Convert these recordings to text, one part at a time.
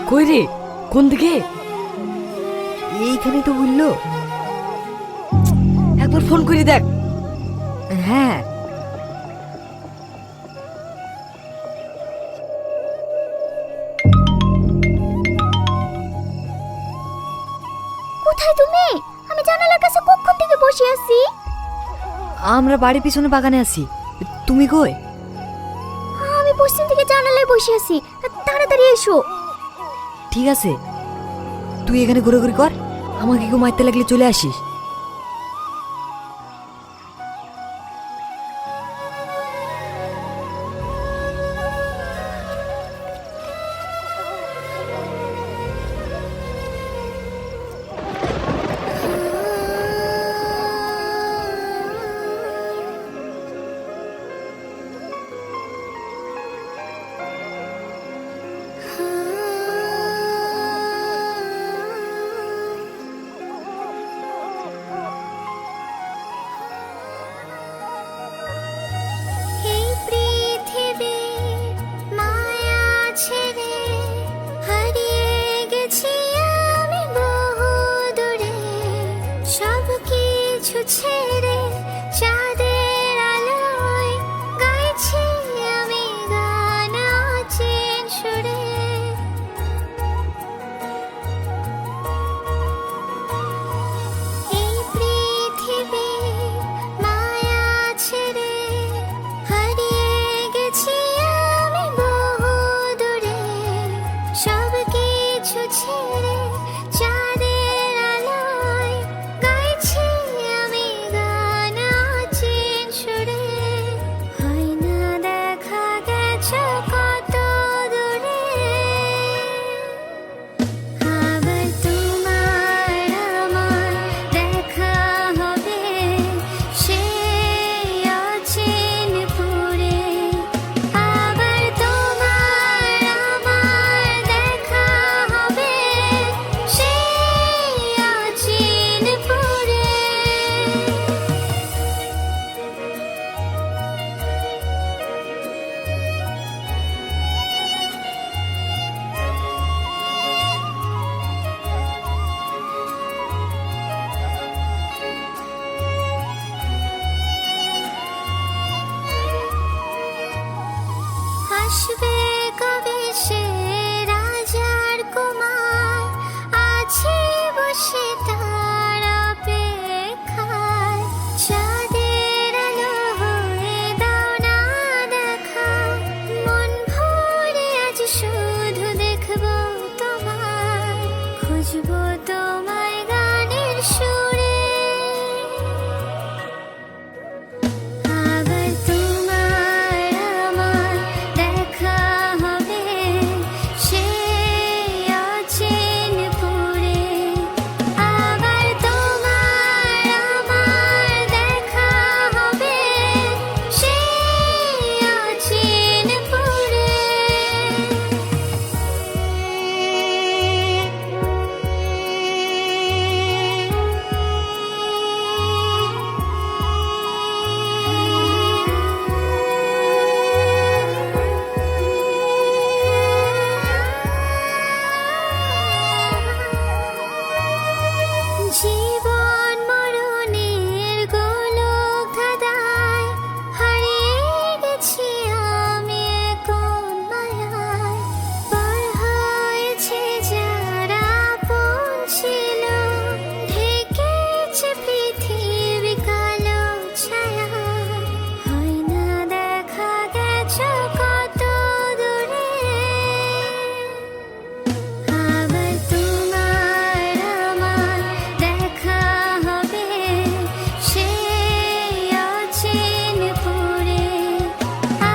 কই রে, কোন দিকে? এইখানে তো বললো। একবার ফোন করে দেখ। হ্যাঁ। কোথায় তুমি? আমি জানালার কাছে কখন থেকে বসে আছি। আমরা বাড়ির পিছনে বাগানে আছি। তুমি কই? আমি পশ্চিম থেকে জানালায় বসে আছি, তাড়াতাড়ি এসো। ঠিক আছে, তুই এখানে ঘোরাঘুরি কর, আমাকে কেউ মারতে লাগলে চলে আসিস। এই পৃথিবী মায়া ছেড়ে হারিয়ে গেছি আমি বহু দূরে, সব কিছু ছেড়ে চাঁদের আলোয় গাইছি আমি গান অচেন সুরে। এই পৃথিবী মায়া ছেড়ে হারিয়ে গেছি আমি বহু দূরে, সব কিছু ছেড়ে চাঁদের আলোয় গাইছি আমি গান অচেন সুরে। হয় না দেখা গেছো কত দূরে, আবার তোমার আমার দেখা হবে সেই অচিন পুরে। আবার তোমার আমার দেখা হবে সেই অচিন পুরে। আসবে কবে সে রাজার কুমার, আছে বসে তার অপেক্ষায়। চাঁদের আলো হয়ে দাও না দেখা, মন ভরে আজ শুধু দেখবো তোমায়, খুঁজবো তোমায় গানের সুরে। আবার তোমার আমার দেখা হবে সেই অচিন পুরে। আবার তোমার আমার দেখা হবে সেই অচিন পুরে। জীবন মরণের গোলক ধাঁধায় হারিয়ে গেছি আমি কোন মায়ায়। পার হয়েছে যারা আপন ছিল, ঢেকেছে পৃথিবী কালো ছায়া। হয় না দেখা গেছো কত দূরে, আবার তোমার আমার দেখা হবে সেই অচিন পুরে।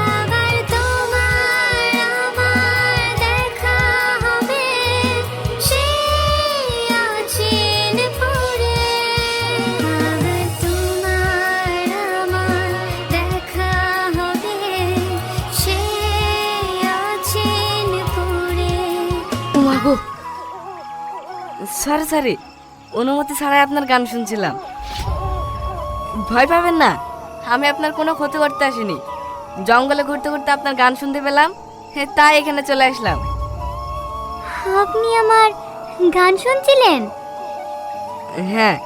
আবার তোমার আমার দেখা হবে সেই অচিন পুরে। আবার তোমার আমার দেখা হবে সেই অচিন পুরে। মাগো, সরি সরি, অনুমতি ছাড়াই আপনার গান শুনছিলাম। ভয় পাবেন না, আমি আপনার কোনো ক্ষতি করতে আসিনি। জঙ্গলে ঘুরতে ঘুরতে আপনার গান শুনতে পেলাম, তাই এখানে চলে আসলাম। আপনি আমার গান শুনছিলেন? হ্যাঁ,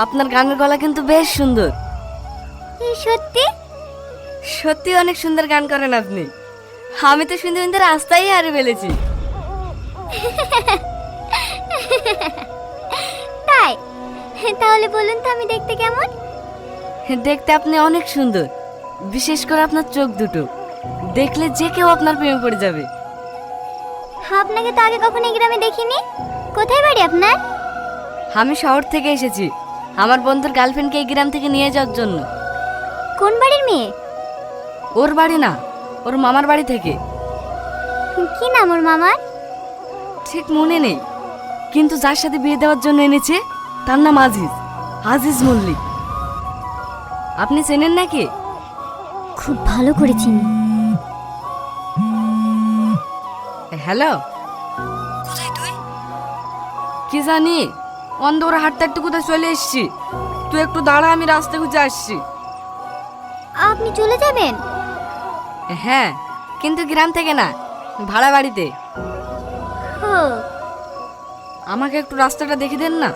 আপনার গানের গলা কিন্তু বেশ সুন্দর। সত্যি? সত্যি অনেক সুন্দর গান করেন আপনি। আমি তো শুনতে শুনতে রাস্তায় হারিয়ে ফেলেছি। তাই? তাহলে বলুন তো আমি দেখতে কেমন? দেখতে আপনি অনেক সুন্দর, বিশেষ করে আপনার চোখ দুটো দেখলে যে কেউ আপনার প্রেমে পড়ে যাবে। আপনাকে তো আগে কখনো এই গ্রামে দেখিনি। কোথায় বাড়ি আপনার? আমি শহর থেকে এসেছি আমার বন্ধুর গার্লফ্রেন্ডকে এই গ্রাম থেকে নিয়ে যাওয়ার জন্য। কোন বাড়ির মেয়ে? ওর বাড়ি না, ওর মামার বাড়ি থেকে। কি নাম ওর মামার? ঠিক মনে নেই, কিন্তু যার সাথে বিয়ে দেওয়ার জন্য এনেছে তার নাম আজিজ, আজিজ মল্লিক। আপনি চেনেন নাকি? খুব ভালো করে চিনি। হ্যালো, কোথায় তুই? কি জানি অন্ধর হাঁটতে একটু কোথায় চলে এসছি। তুই একটু দাঁড়া, আমি রাস্তা খুঁজে আসছি। আপনি চলে যাবেন? হ্যাঁ, কিন্তু গ্রাম থেকে না, ভাড়া বাড়িতে। ও, আমাকে একটু রাস্তাটা দেখে দেন না।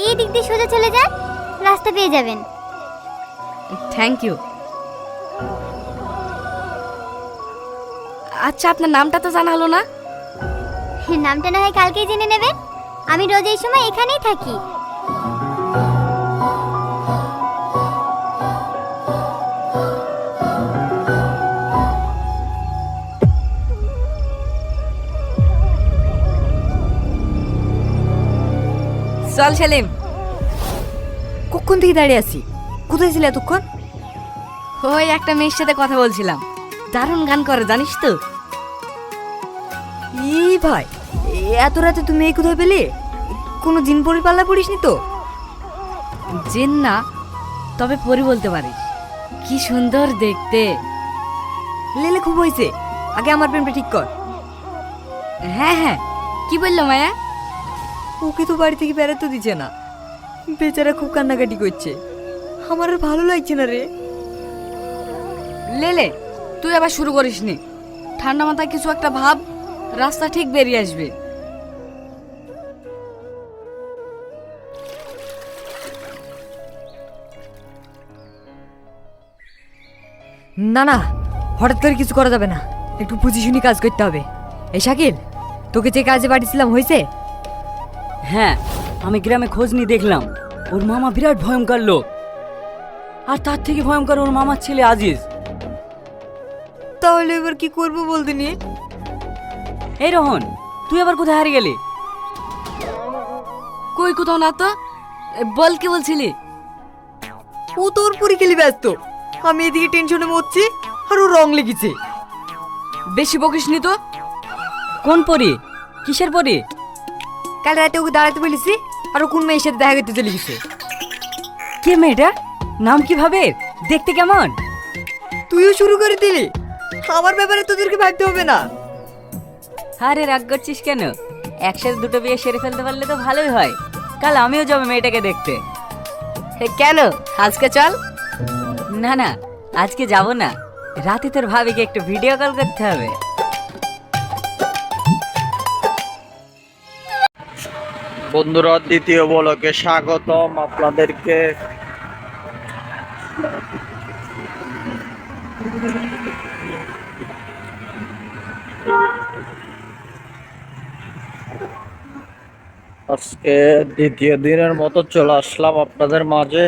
এই দিক দিয়ে সোজা চলে যান, রাস্তা পেয়ে যাবেন। Thank you. আচ্ছা, আপনার নামটা তো জানা হলো না। নামটা না হয় কালকেই জেনে নেবেন। আমি রোজ এই সময় এখানেই থাকি। চল সেলিম। কখন থেকে দাঁড়িয়ে আছি? কোথায় ছিলে এতক্ষণ? ওই একটা মেয়ের সাথে কথা বলছিলাম, দারুণ গান করে জানিস তো। ই ভাই, এত রাতে তুমি এই কোথায় পেলে? কোনো জিন পরি পাল্লা পড়িসনি তো? জেন না, তবে পরি বলতে পারিস। কি সুন্দর দেখতে। লেলে খুব হয়েছে, আগে আমার প্রেমটা ঠিক কর। হ্যাঁ হ্যাঁ, কি বললো মায়া? ওকে তো বাড়ি থেকে বেড়াতে দিচ্ছে না, বেচারা খুব কান্নাকাটি করছে। আমার আর ভালো লাগছে না রে। লেলে, তুই আবার শুরু করিসনি। ঠান্ডা মাথায় কিছু একটা ভাব, রাস্তা ঠিক বেরিয়ে আসবে। না না, হঠাৎ করে কিছু করা যাবে না, একটু বুঝি শুনি কাজ করতে হবে। এই শাকিল, তোকে যে কাজে পাঠিয়েছিলাম হয়েছে? হ্যাঁ, আমি গ্রামে খোঁজ নিয়ে দেখলাম ওর মামা বিরাট ভয়ঙ্কর লোক, আর তার থেকে ভয়ঙ্কর ওর মামার ছেলে আজিজ। তাহলে এবার কি করবো বলতে নি? এই রোহন, তুই আবার কোথায় হারিয়ে গেলি? কই কোথাও না তো। বল, কি বলছিলি? ও তোর পুরি খেলি ব্যস্ত, আমি এদিকে টেনশনে মরছি আর ও রং লেগেছে। বেশি বকিসনি তো। কোন পরি? কিসের পরি? কাল রাতে ওকে দাঁড়াতে বলেছি, আর ও কোন মেয়ের সাথে দেখা করতে চলে গেছে। কে মেয়েটা? নাম কিভাবে? দেখতে কেমন? তুইও শুরু করে দিলি, আমার ব্যাপারে তোদেরকে ভাবতে হবে না। আরে রাগ করছিস কেন? একসাথে দুটো বিয়ে সেরে ফেলতে পারলে তো ভালোই হয়। কাল আমিও যাবো মেয়েটাকে দেখতে। কেন, আজকে চল। না না, আজকে যাব না, রাতে তোর ভাবিকে একটু ভিডিও কল করতে হবে। বন্ধুরা, দ্বিতীয় ব্লকে স্বাগতম আপনাদেরকে। আজকে দ্বিতীয় দিনের মতো চলে আসলাম আপনাদের মাঝে।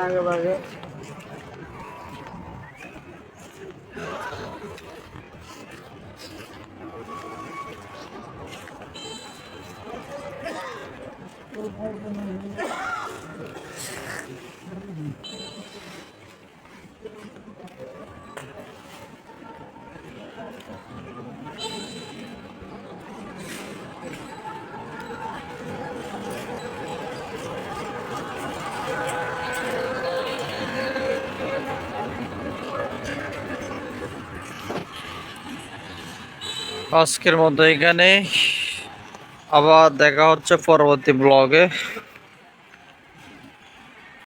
आगे बढ़े। আজকের মতো এখানে, আবার দেখা হচ্ছে পরবর্তী ব্লগে।